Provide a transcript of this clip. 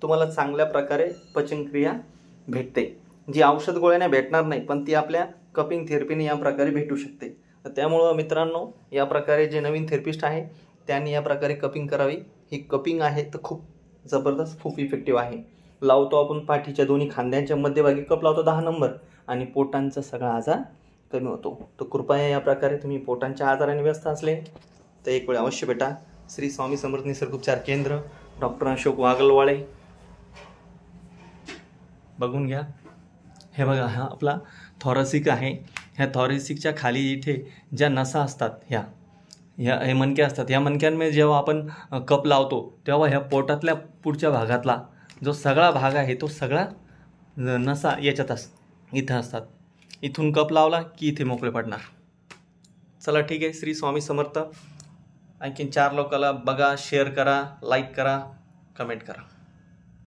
तुम्हाला चांगल्या प्रकारे पचनक्रिया भेटते, जी औषध गोळ्याने भेटणार नाही, पण ती आपल्या कपिंग थेरपीने या प्रकारे भेटू शकते. तर त्यामुळं मित्रांनो, या प्रकारे जे नवीन थेरपिस्ट आहे त्यांनी या प्रकारे कपिंग करावी. ही कपिंग आहे तर खूप जबरदस्त, खूप इफेक्टिव्ह आहे. लावतो आपण पाठीच्या दोन्ही खांद्यांच्या मध्यभागी कप लावतो 10 नंबर आणि पोटांचा सगळा आजार कमी होतो. तर कृपया या प्रकारे तुम्ही पोटांच्या आजाराने व्यस्त असले तर एक वेळ अवश्य भेटा. श्री स्वामी समर्थ निसर्गोपचार केंद्र, डॉक्टर अशोक वागलवाळे. बघून घ्या. हे बघा, हा आपला थॉरॅसिक आहे. ह्या थॉरॅसिकच्या खाली इथे ज्या नसा असतात, ह्या हे मणके असतात. या मणक्यांमध्ये जेव्हा आपण कप लावतो तेव्हा ह्या पोटातल्या पुढच्या भागातला जो सगळा भाग आहे तो सगळा नसा याच्यात इथं असतात. इथून कप लावला की इथे मोकळे पडणार. चला ठीक आहे. श्री स्वामी समर्थ. आणखीन 4 लोकांना बघा, शेअर करा, लाईक करा, कमेंट करा.